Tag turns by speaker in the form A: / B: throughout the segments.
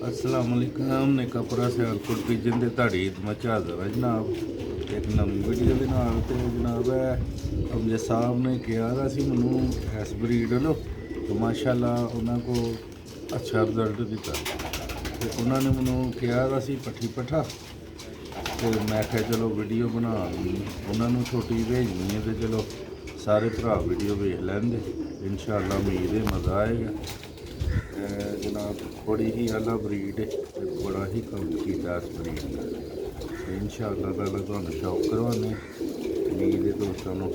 A: अस्सलाम वालेकुम ने कपड़ा सियालकोट पिजन दे धाड़ी मचा हाज़र है जनाब एक नवी वीडियो के नाल ते जनाब है अमजद साहब ने कहा था सी मैनू इस ब्रीड लो तो माशाल्लाह उन्होंने को अच्छा रिजल्ट दिता तो उन्होंने मैनू कहा था सी पट्ठी पट्ठा तो मैं क्या चलो वीडियो बना उन्होंने छोटी भेजनी है तो चलो सारे भरा वीडियो भेज लेंगे इंशाअल्लाह उम्मीद है मज़ा आएगा। जनाब बड़ी ही आला ब्रीड है बड़ा ही कम किया इस ब्रीड का इंशाअल्लाह ताला तुहानू शौक करवाने उम्मीद है दोस्तों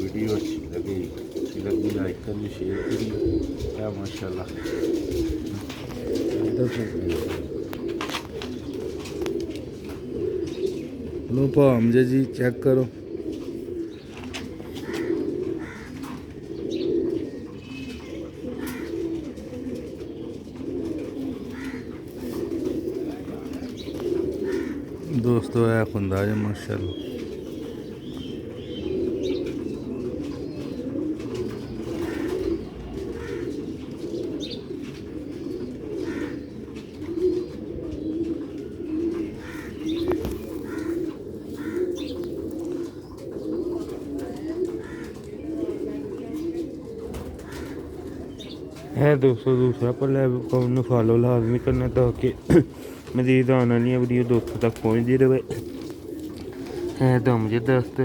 A: वीडियो अच्छी लगी लाइक करिए शेयर करिए क्या माशाल्लाह लो भामजे जी चेक करो दोस्तों है खुंदा है माशाल्लाह
B: है दोस्तों दूसरा पर अकाउंट में फॉलो लाजमी करना ताकि मजीद आने वाली वीडियो दोस्तों तक पहुँचती रहे। है दम जे दोस्त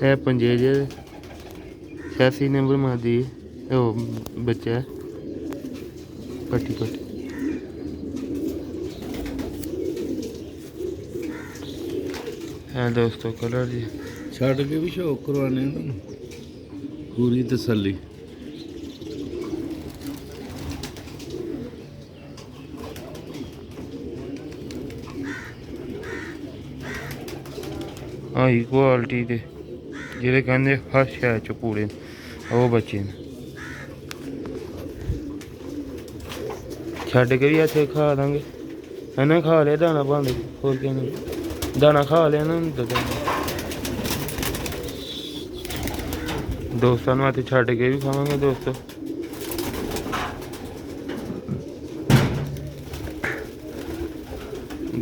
B: है पंजे जे 86 नंबर मादी ओ बच्चा है पट्टी पट्टी है दोस्तों कलर जी
A: छड़ के भी शौक करवाने पूरी तसल्ली
B: हाई क्वालिटी दे जेह्ड़े कहंदे हर शै च पूरे न ओह् बच्चे न छड्ड के भी ऐसे खा देंगे है ना खा लिया दाना पांदे होर क्या नहीं दाना खा लिया ना दोस्तों वास्ते छड्ड के भी खावांगे दोस्तों।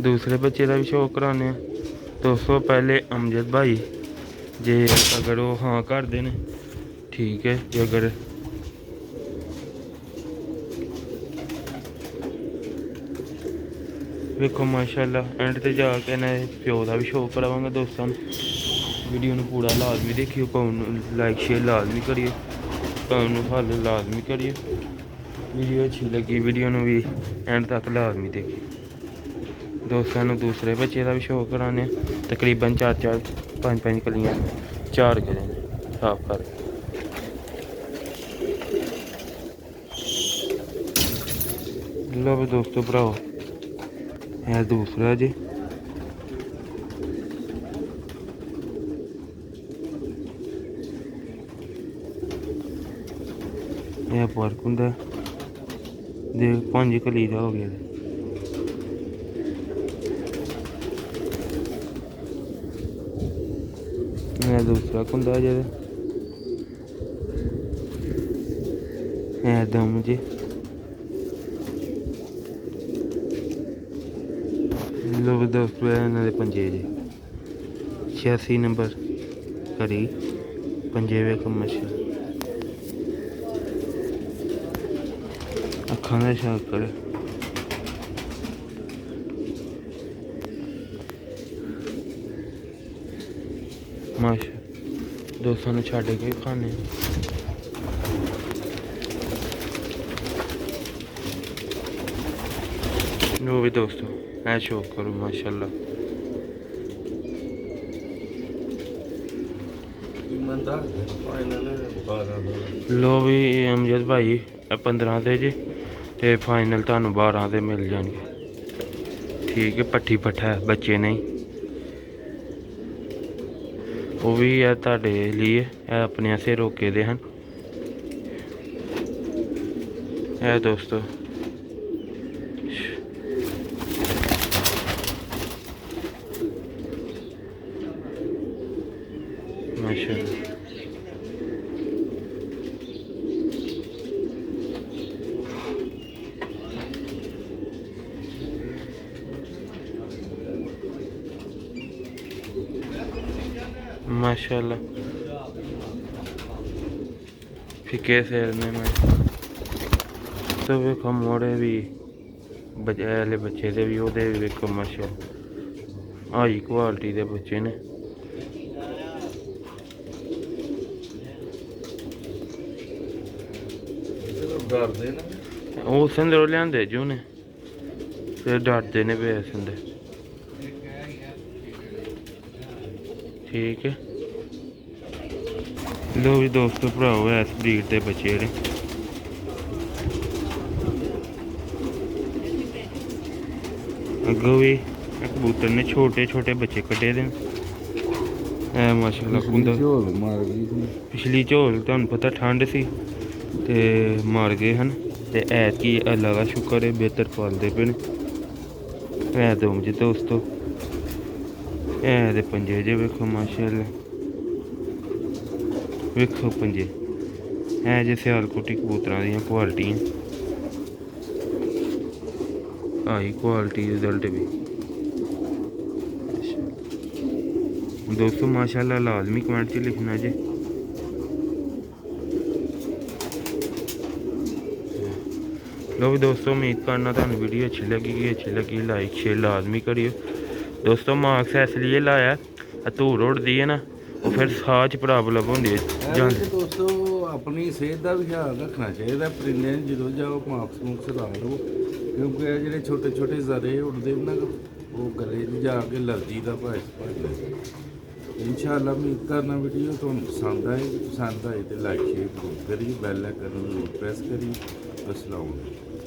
B: दूसरे बच्चे का भी शौक कराने दोस्तों। पहले अमजद भाई जे अगर वो हाँ करते हैं ठीक है जे अगर वेखो माशाल्लाह एंड ते जाके इन्हें प्यो का भी शौक करावांगे दोस्तों। वीडियो में पूरा लाजमी देखियो लाइक शेयर लाजमी करिए फॉलो लाजमी करिए वीडियो अच्छी लगी वीडियो भी एंड तक लाजमी देखिए दोस्तों। दूसरे बच्चे का भी शौक कराने तकरीबन 4-5 कलियाँ 4 करें साफ कर लो भी दोस्तों भराओ है दूसरा जी यह फर्क होंगे देख 5 कली का हो गया मैं दूसरा कुंदा जे है दम जी लो दोस्तों इन्होंने पंजे जी 86 नंबर करी पंजे वे कमश अखा का शौक करे माशा दोस्तों ने छड़ के खाने लो भी दोस्तों ऐ शौक करो माशाल्लाह। लो भी अमजद भाई 15 दे जी ते फाइनल तुहानू 12 दे मिल जाएंगे ठीक है। पट्ठी पट्ठा है बच्चे नहीं वो भी है तुहाडे लिए अपने आसे रोके दे हैं दोस्तों। माशाअल्लाह। माशाल्लाह फिके सेल ने मैं तो वेखो मोड़े भी बचे बच्चे दे भी ओहदे भी वेखो माशाल्लाह हाई क्वालिटी दे बच्चे ने
A: डरदे ने
B: ਉਹ ਸੰਦਰੋਂ ਲਿਆਂਦੇ ਜੋ ਨੇ ਫਿਰ ਡਰਦੇ ਨੇ ਵੇ ਸੰਦੇ ਠੀਕ ਹੈ ਲੋ ਵੀ ਦੋਸਤੋ ਭਰਾਓ ਇਸ ਬਰੀਡ ਦੇ ਬੱਚੇ ਨੇ ਅੱਗੋਂ ਵੀ ਕਬੂਤਰ ਨੇ ਛੋਟੇ ਛੋਟੇ ਬੱਚੇ ਕੱਢੇ ਦੇ ਐ ਮਾਸ਼ਾਅੱਲਾ ਕੁੰਦਾ
A: ਝੋਲ ਮਾਰ ਗਈ ਸੀ।
B: ਪਿਛਲੀ ਝੋਲ ਤੁਹਾਨੂੰ ਪਤਾ ਠੰਡ ਸੀ ਤੇ ਮਰ ਗਏ ਹਨ ਤੇ ਐਤਕੀ ਅੱਲਾ ਦਾ ਸ਼ੁਕਰ ਹੈ ਬਿਹਤਰ ਪਾਲਦੇ ਪਏ ਨੇ ਐ ਦੋ ਜੀ ਦੋਸਤੋ ਐ ਦੇ ਪੰਜੇ ਜੇ ਵੇਖੋ ਮਾਸ਼ਾਅੱਲਾ ਵੇਖੋ ਪੰਜੇ ਐ ਜੇ ਸਿਆਲਕੋਟੀ ਕਬੂਤਰਾਂ ਦੀਆਂ ਕੁਆਲਿਟੀਆਂ ਹਾਈ ਕੁਆਲਿਟੀ ਰਿਜ਼ਲਟ ਵੀ ਦੋਸਤੋ ਮਾਸ਼ਾਅੱਲਾ ਲਾਜ਼ਮੀ ਕਮੈਂਟ 'ਚ ਲਿਖਣਾ ਜੇ लो भी दोस्तों उम्मीद करना थानू वीडियो अच्छी लगी लाइक शेयर लाजमी करियो दोस्तों मार्क्स इसलिए लाया धूड़ उड़ती है ना वो फिर साह च प्रॉब्लम होंदी है
A: दोस्तों अपनी सेहत का भी ख्याल रखना चाहिए परिंदे जो जाओ मार्क्स मुक्स ला लो क्योंकि जो छोटे छोटे जरे उड़ते ना वो गले जाके एलर्जी का भाई इंशाअल्लाह उम्मीद करना वीडियो तुहानू पसंद आए तो लाइक शेयर जरूर करिए बैल आइकन जरूर प्रेस करिए अस्सलाम वालेकुम।